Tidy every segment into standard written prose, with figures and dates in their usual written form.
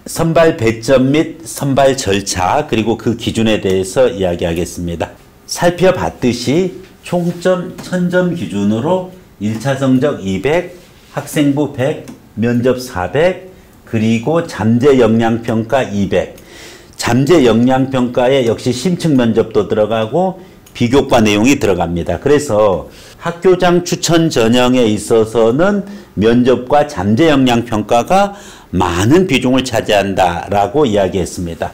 선발 배점 및 선발 절차 그리고 그 기준에 대해서 이야기하겠습니다. 살펴봤듯이 총점 1000점 기준으로 1차 성적 200, 학생부 100, 면접 400, 그리고 잠재 역량평가 200. 잠재 역량평가에 역시 심층 면접도 들어가고 비교과 내용이 들어갑니다. 그래서 학교장 추천 전형에 있어서는 면접과 잠재 역량평가가 많은 비중을 차지한다라고 이야기했습니다.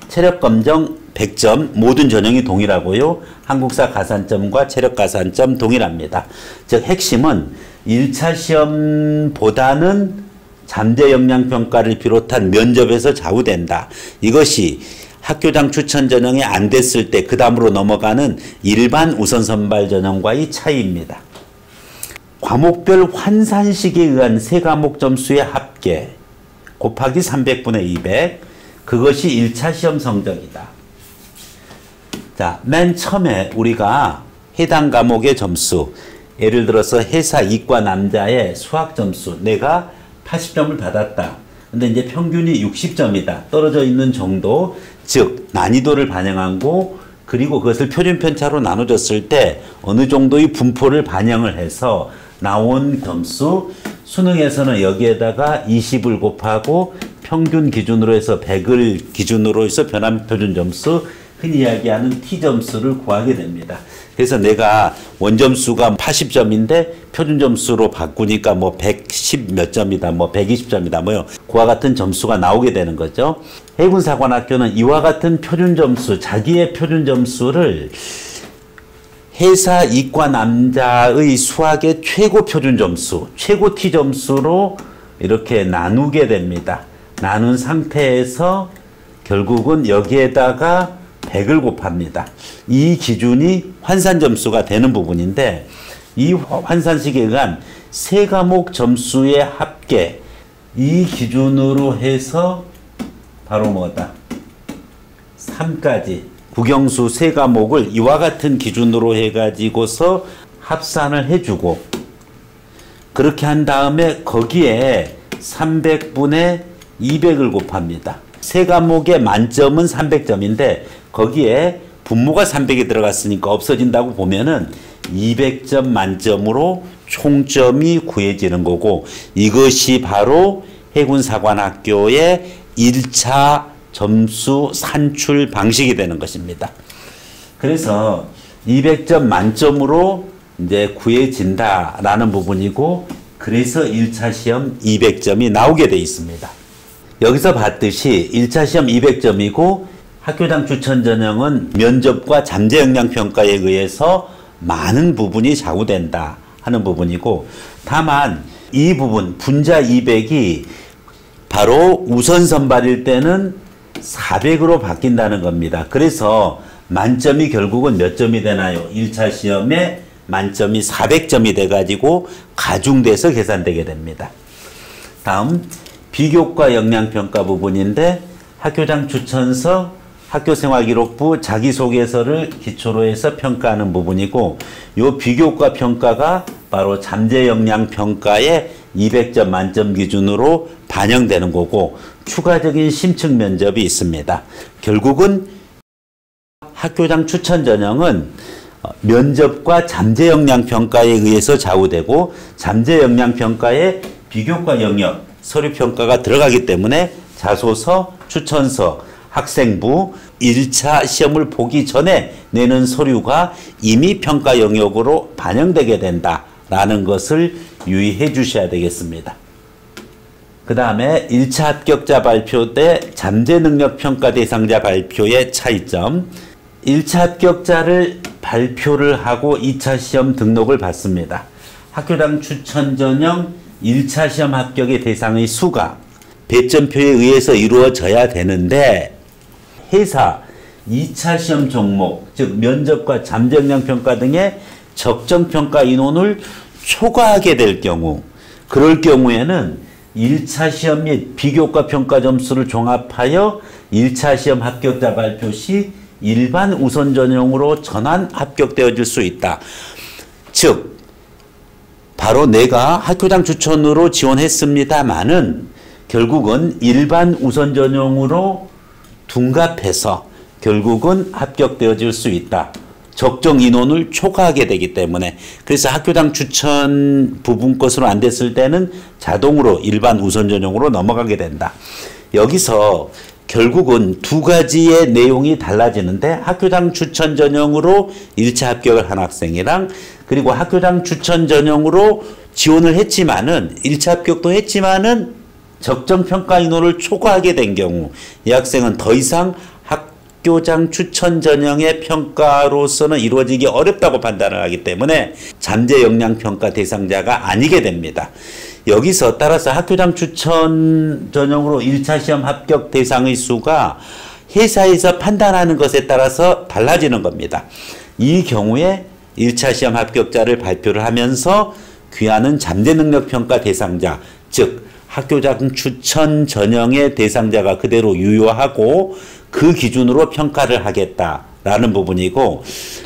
체력검정 100점 모든 전형이 동일하고요. 한국사 가산점과 체력 가산점 동일합니다. 즉 핵심은 1차 시험보다는 잠재 역량평가를 비롯한 면접에서 좌우된다. 이것이 학교장 추천 전형이 안 됐을 때 그 다음으로 넘어가는 일반 우선 선발 전형과의 차이입니다. 과목별 환산식에 의한 세 과목 점수의 합계 곱하기 300분의 200 그것이 1차 시험 성적이다. 자, 맨 처음에 우리가 해당 과목의 점수 예를 들어서 해사 이과 남자의 수학 점수 내가 80점을 받았다. 근데 이제 평균이 60점이다. 떨어져 있는 정도, 즉 난이도를 반영하고 그리고 그것을 표준 편차로 나눠줬을 때 어느 정도의 분포를 반영을 해서 나온 점수, 수능에서는 여기에다가 20을 곱하고 평균 기준으로 해서 100을 기준으로 해서 변환 표준 점수, 흔히 이야기하는 T점수를 구하게 됩니다. 그래서 내가 원점수가 80점인데 표준 점수로 바꾸니까 뭐 110 몇 점이다, 뭐 120점이다, 뭐요. 그와 같은 점수가 나오게 되는 거죠. 해군사관학교는 이와 같은 표준 점수, 자기의 표준 점수를 해사 이과 남자의 수학의 최고 표준 점수, 최고 T 점수로 이렇게 나누게 됩니다. 나눈 상태에서 결국은 여기에다가 100을 곱합니다. 이 기준이 환산 점수가 되는 부분인데 이 환산식에 의한 세 과목 점수의 합계 이 기준으로 해서 바로 뭐다? 3까지 국영수 세 과목을 이와 같은 기준으로 해가지고서 합산을 해주고 그렇게 한 다음에 거기에 300분의 200을 곱합니다. 세 과목의 만점은 300점인데 거기에 분모가 300이 들어갔으니까 없어진다고 보면은 200점 만점으로 총점이 구해지는 거고 이것이 바로 해군사관학교의 1차 점수 산출 방식이 되는 것입니다. 그래서 200점 만점으로 이제 구해진다라는 부분이고 그래서 1차 시험 200점이 나오게 돼 있습니다. 여기서 봤듯이 1차 시험 200점이고 학교장 추천 전형은 면접과 잠재 역량 평가에 의해서 많은 부분이 좌우된다 하는 부분이고 다만 이 부분 분자 200이 바로 우선 선발일 때는 400으로 바뀐다는 겁니다. 그래서 만점이 결국은 몇 점이 되나요? 1차 시험에 만점이 400점이 돼가지고 가중돼서 계산되게 됩니다. 다음 비교과 역량평가 부분인데 학교장 추천서, 학교생활기록부, 자기소개서를 기초로 해서 평가하는 부분이고 이 비교과 평가가 바로 잠재 역량평가의 200점 만점 기준으로 반영되는 거고 추가적인 심층 면접이 있습니다. 결국은 학교장 추천 전형은 면접과 잠재 역량평가에 의해서 좌우되고 잠재 역량평가에 비교과 영역, 서류평가가 들어가기 때문에 자소서, 추천서, 학생부 1차 시험을 보기 전에 내는 서류가 이미 평가 영역으로 반영되게 된다라는 것을 유의해 주셔야 되겠습니다. 그 다음에 1차 합격자 발표 때 잠재능력평가 대상자 발표의 차이점 1차 합격자를 발표를 하고 2차 시험 등록을 받습니다. 학교장 추천 전형 1차 시험 합격의 대상의 수가 배점표에 의해서 이루어져야 되는데 해사 2차 시험 종목 즉 면접과 잠재 역량평가 등의 적정평가 인원을 초과하게 될 경우 그럴 경우에는 1차 시험 및 비교과 평가 점수를 종합하여 1차 시험 합격자 발표 시 일반 우선 전형으로 전환 합격되어질 수 있다. 즉 바로 내가 학교장 추천으로 지원했습니다마는 결국은 일반 우선 전형으로 둔갑해서 결국은 합격되어질 수 있다. 적정 인원을 초과하게 되기 때문에. 그래서 학교장 추천 부분 것으로 안 됐을 때는 자동으로 일반 우선 전형으로 넘어가게 된다. 여기서 결국은 두 가지의 내용이 달라지는데 학교장 추천 전형으로 1차 합격을 한 학생이랑 그리고 학교장 추천 전형으로 지원을 했지만은 1차 합격도 했지만은 적정 평가 인원을 초과하게 된 경우 이 학생은 더 이상 학교장 추천 전형의 평가로서는 이루어지기 어렵다고 판단을 하기 때문에 잠재 역량 평가 대상자가 아니게 됩니다. 여기서 따라서 학교장 추천 전형으로 1차 시험 합격 대상의 수가 회사에서 판단하는 것에 따라서 달라지는 겁니다. 이 경우에 1차 시험 합격자를 발표를 하면서 귀하는 잠재 능력 평가 대상자, 즉 학교장 추천 전형의 대상자가 그대로 유효하고 그 기준으로 평가를 하겠다라는 부분이고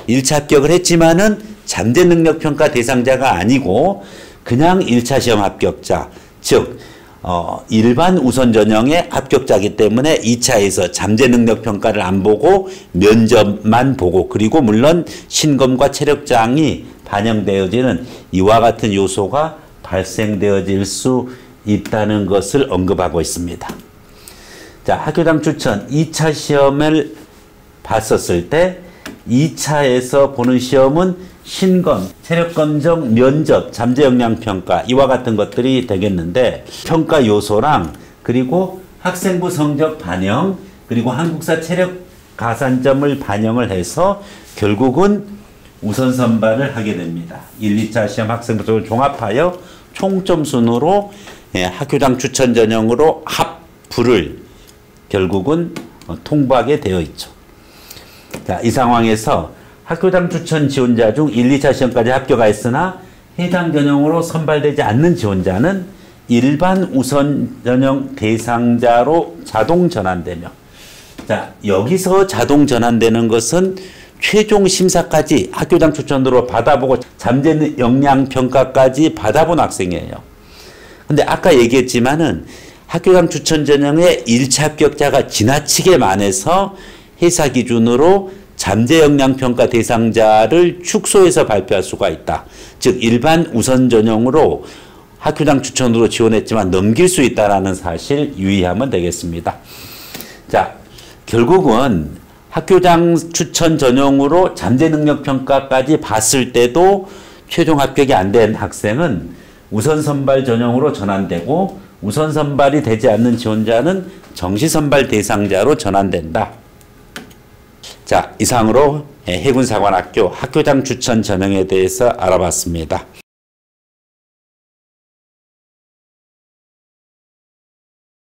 1차 합격을 했지만은 잠재 능력 평가 대상자가 아니고 그냥 1차 시험 합격자, 즉 일반 우선 전형의 합격자이기 때문에 2차에서 잠재 능력 평가를 안 보고 면접만 보고 그리고 물론 신검과 체력장이 반영되어지는 이와 같은 요소가 발생되어질 수 있다는 것을 언급하고 있습니다. 자, 학교장 추천 2차 시험을 봤었을 때 2차에서 보는 시험은 신검, 체력검정, 면접, 잠재 역량 평가 이와 같은 것들이 되겠는데 평가 요소랑 그리고 학생부 성적 반영 그리고 한국사 체력 가산점을 반영을 해서 결국은 우선 선발을 하게 됩니다. 1, 2차 시험 학생부 성적을 종합하여 총점 순으로 학교장 추천 전형으로 합부를 결국은 통보하게 되어 있죠. 자, 이 상황에서 학교장 추천 지원자 중 1, 2차 시험까지 합격하였으나 해당 전형으로 선발되지 않는 지원자는 일반 우선 전형 대상자로 자동 전환되며 자, 여기서 자동 전환되는 것은 최종 심사까지 학교장 추천으로 받아보고 잠재 역량 평가까지 받아본 학생이에요. 근데 아까 얘기했지만은 학교장 추천 전형의 1차 합격자가 지나치게 많아서 회사 기준으로 잠재 역량 평가 대상자를 축소해서 발표할 수가 있다. 즉 일반 우선 전형으로 학교장 추천으로 지원했지만 넘길 수 있다라는 사실 유의하면 되겠습니다. 자, 결국은 학교장 추천 전형으로 잠재 능력 평가까지 봤을 때도 최종 합격이 안 된 학생은 우선 선발 전형으로 전환되고 우선 선발이 되지 않는 지원자는 정시 선발 대상자로 전환된다. 자, 이상으로 해군사관학교 학교장 추천 전형에 대해서 알아봤습니다.